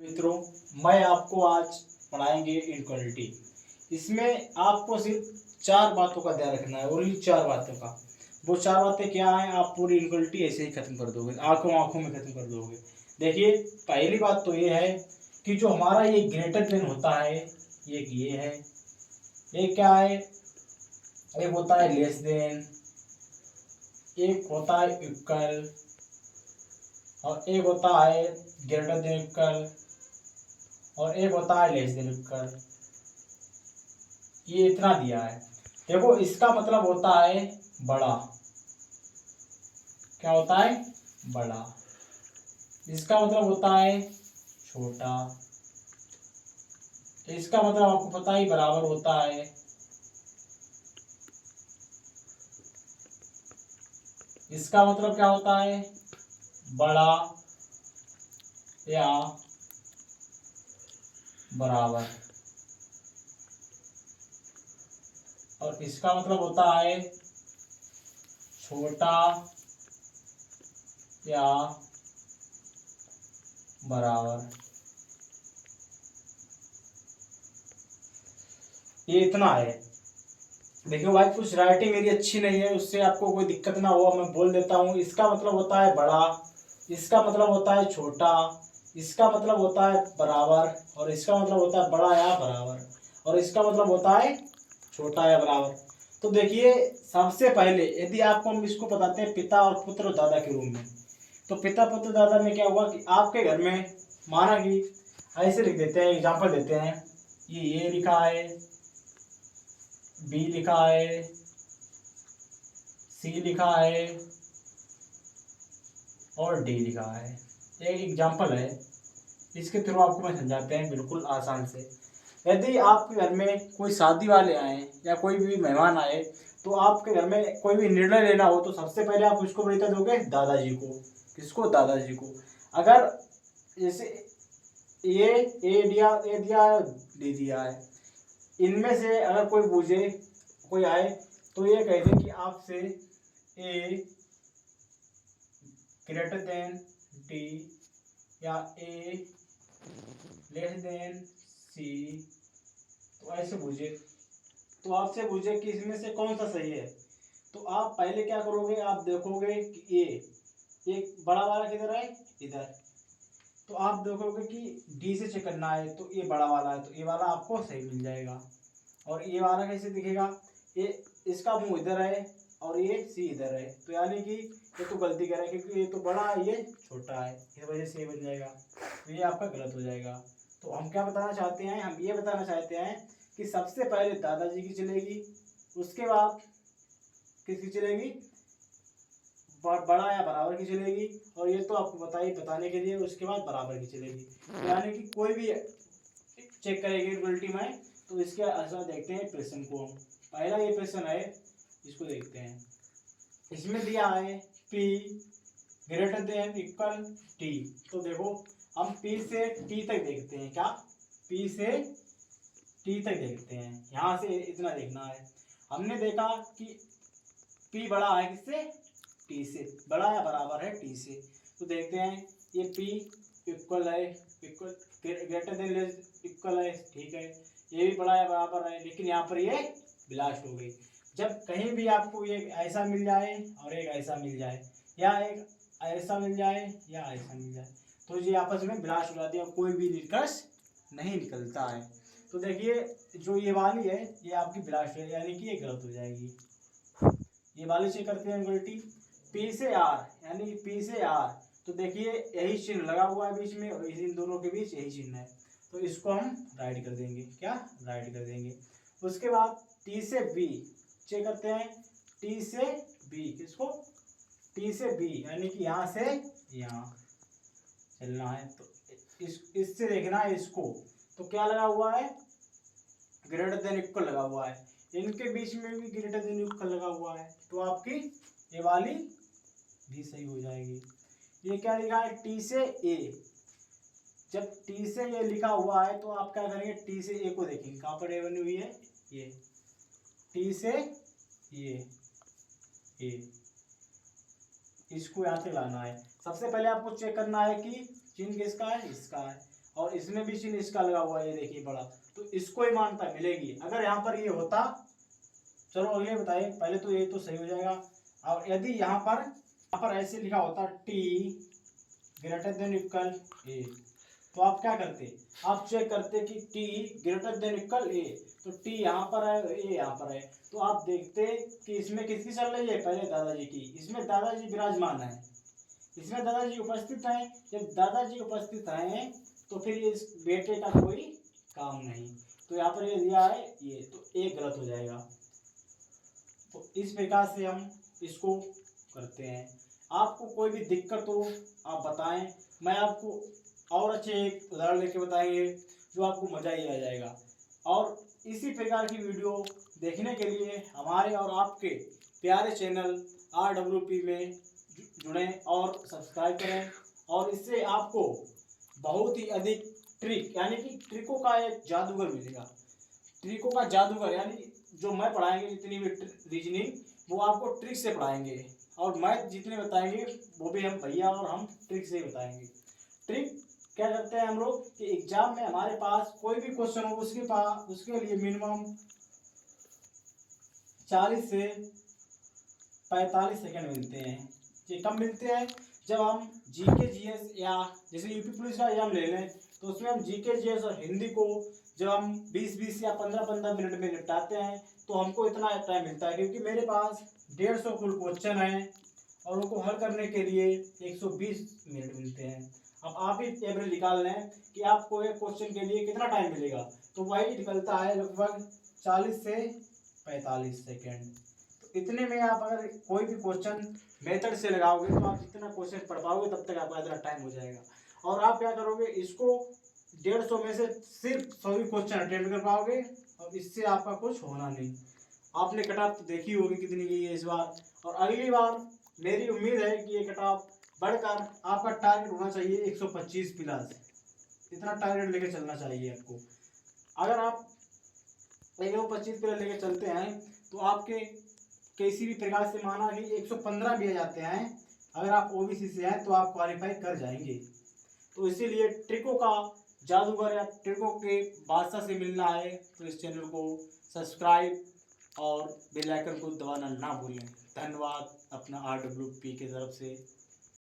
मित्रों, मैं आपको आज पढ़ाएंगे इनक्वालिटी। इसमें आपको सिर्फ चार बातों का ध्यान रखना है, ओनली चार बातों का। वो चार बातें क्या हैं? आप पूरी इनक्वालिटी ऐसे ही खत्म कर दोगे, आंखों आंखों में खत्म कर दोगे। देखिए, पहली बात तो ये है कि जो हमारा ये ग्रेटर देन होता है, ये है, ये क्या है? एक होता है लेस देन, एक होता है इक्वल, और एक होता है ग्रेटर देन इक्वल, और एक होता है लेस देन इक्वल। ये इतना दिया है। देखो, इसका मतलब होता है बड़ा। क्या होता है? बड़ा। इसका मतलब होता है छोटा। इसका मतलब आपको पता ही बराबर होता है। इसका मतलब क्या होता है? बड़ा या बराबर। और इसका मतलब होता है छोटा या बराबर। ये इतना है। देखियो भाई, कुछ राइटिंग मेरी अच्छी नहीं है, उससे आपको कोई दिक्कत ना हो, मैं बोल देता हूँ। इसका मतलब होता है बड़ा, इसका मतलब होता है छोटा, इसका मतलब होता है बराबर, और इसका मतलब होता है बड़ा या बराबर, और इसका मतलब होता है छोटा या बराबर। तो देखिए, सबसे पहले यदि आपको हम इसको बताते हैं पिता और पुत्र और दादा के रूप में, तो पिता पुत्र दादा में क्या हुआ कि आपके घर में माना कि ऐसे लिख देते हैं, एग्जाम्पल देते हैं, ये लिखा है, बी लिखा है, सी लिखा है, और डी लिखा है। एक एग्जाम्पल है, इसके थ्रू आपको मैं समझाते हैं बिल्कुल आसान से। यदि आपके घर में कोई शादी वाले आए या कोई भी मेहमान आए, तो आपके घर में कोई भी निर्णय लेना हो, तो सबसे पहले आप उसको प्रेरित दोगे दादाजी को। किसको? दादाजी को। अगर जैसे ये ए दिया, ए दिया, डी दिया है, इनमें से अगर कोई पूछे, कोई आए, तो ये कह दे कि आपसे ए ग्रेटर देन डी या ए लेस देन सी। तो ऐसे पूछे, तो आपसे पूछे कि इसमें से कौन सा सही है, तो आप पहले क्या करोगे? आप देखोगे कि ये बड़ा वाला किधर है? इधर। तो आप देखोगे कि डी से चेक करना है, तो ये बड़ा वाला है, तो ये वाला आपको सही मिल जाएगा। और ये वाला कैसे दिखेगा? ये इसका मुंह इधर है और ये सी इधर है, तो यानी कि ये तो गलती कर रहा है, क्योंकि ये तो बड़ा है, ये छोटा है, इस वजह से ये बन जाएगा। तो ये आपका गलत हो जाएगा। तो हम क्या बताना चाहते हैं? हम ये बताना चाहते हैं कि सबसे पहले दादाजी की चलेगी, उसके बाद किसकी चलेगी? बड़ा या बराबर की चलेगी, और ये तो आपको बताने के लिए उसके बाद बराबर की चलेगी। तो यानी कि कोई भी चेक करेंगे उल्टी में, तो इसके आंसर देखते हैं प्रश्न को। पहला ये प्रश्न है, इसको देखते हैं। इसमें दिया है P greater than equal T। तो देखो, हम P से T तक देखते हैं। क्या? P से T तक देखते हैं, यहाँ से इतना देखना है। हमने देखा कि P बड़ा है किससे? T से। बड़ा या बराबर है T से। तो देखते हैं, ये P इक्वल है, equal greater than less equal है, ठीक है। ये भी बड़ा या बराबर है, लेकिन यहाँ पर ये ब्लास्ट हो गई। जब कहीं भी आपको ये ऐसा मिल जाए और एक ऐसा मिल जाए, या एक ऐसा मिल जाए या ऐसा मिल जाए, तो ये आपस में ब्लास्ट हो जाती है और कोई भी निष्कर्ष नहीं निकलता है। तो देखिए, जो ये वाली है, ये आपकी ब्लास्ट है, यानी कि ये गलत हो जाएगी। ये वाली चेक करते हैं इक्वलिटी। पी से आर, यानी पी से आर, तो देखिए यही चिन्ह लगा हुआ है बीच में, और इन दोनों के बीच यही चिन्ह है, तो इसको हम राइट कर देंगे। क्या? राइट कर देंगे। उसके बाद टी से बी चेक करते हैं। टी से बी, किसको? टी से बी, यानी कि यहाँ से यहाँ चलना है, तो इससे देखना है इसको। तो क्या लगा हुआ है? ग्रेटर देन इक्वल लगा हुआ है। इनके बीच में भी ग्रेटर देन इक्वल लगा हुआ है, तो आपकी ये वाली भी सही हो जाएगी। ये क्या लिखा है? टी से ए। जब टी से ये लिखा हुआ है, तो आप क्या करेंगे? टी से ए को देखेंगे, कहाँ पर ए बनी हुई है? ये टी से ये इसको यहाँ तक लाना है। सबसे पहले आपको चेक करना है कि चिन्ह किसका है? इसका है। और इसमें भी चिन्ह इसका लगा हुआ है, ये देखिए बड़ा, तो इसको ही मान्यता मिलेगी। अगर यहाँ पर ये होता, चलो अगले बताइए, पहले तो ये तो सही हो जाएगा। और यदि यहाँ पर ऐसे लिखा होता टी ग्रेटर देन इक्वल ए, तो आप क्या करते, आप चेक करते कि टी ग्रेटर देन इक्वल ए, तो टी यहाँ पर है, ए यहाँ पर है, तो आप देखते कि इसमें किसकी चल रही है, पहले दादाजी की, इसमें दादाजी विराजमान है, इसमें दादाजी उपस्थित हैं। जब दादाजी उपस्थित हैं तो फिर इस बेटे का कोई काम नहीं, तो यहाँ पर ये दिया है ये, तो ए गलत हो जाएगा। तो इस प्रकार से हम इसको करते हैं। आपको कोई भी दिक्कत हो आप बताएं, मैं आपको और अच्छे एक उदाहरण लेके बताएंगे जो आपको मजा ही आ जाएगा। और इसी प्रकार की वीडियो देखने के लिए हमारे और आपके प्यारे चैनल RWP में जुड़ें और सब्सक्राइब करें, और इससे आपको बहुत ही अधिक ट्रिक यानी कि ट्रिकों का एक जादूगर मिलेगा। ट्रिकों का जादूगर यानी जो मैं पढ़ाएंगे जितनी भी रीजनिंग, वो आपको ट्रिक से पढ़ाएंगे, और मैथ जितने बताएंगे वो भी हम भैया और हम ट्रिक से ही बताएंगे। ट्रिक क्या करते हैं हम लोग कि एग्जाम में हमारे पास कोई भी क्वेश्चन हो उसके लिए मिनिमम 40 से 45 सेकंड मिलते हैं। ये कब मिलते हैं, जब हम जीके जीएस या जैसे यूपी पुलिस का एग्जाम ले लें तो उसमें हम जीके जीएस और हिंदी को जब हम 20-20 या 15-15 मिनट में निपटाते हैं तो हमको इतना टाइम मिलता है, क्योंकि मेरे पास 150 कुल क्वेश्चन हैं और उनको हल करने के लिए 120 मिनट मिलते हैं। अब आप ही एवरेज निकाल लें कि आपको एक क्वेश्चन के लिए कितना टाइम मिलेगा, तो वही निकलता है लगभग 40 से 45 सेकेंड। तो इतने में आप अगर कोई भी क्वेश्चन मेथड से लगाओगे तो आप जितना क्वेश्चन पढ़ पाओगे तब तक आपका इतना टाइम हो जाएगा। और आप क्या करोगे, इसको 150 में से सिर्फ 100 क्वेश्चन अटेम्प्ट कर पाओगे, और इससे आपका कुछ होना नहीं। आपने कट ऑफ तो देखी होगी कितनी गई है इस बार, और अगली बार मेरी उम्मीद है कि ये कट ऑफ बढ़कर आपका टारगेट होना चाहिए 125 प्लस, इतना टारगेट लेके चलना चाहिए आपको। अगर आप 125 प्लस लेके चलते हैं तो आपके किसी भी प्रकार से माना कि 115 भी आ जाते हैं, अगर आप ओबीसी से हैं तो आप क्वालिफाई कर जाएंगे। तो इसीलिए ट्रिकों का जादूगर या ट्रिकों के बादशाह से मिलना है तो इस चैनल को सब्सक्राइब और बेल आइकन को दबाना ना भूलें। धन्यवाद अपना RWP की तरफ से।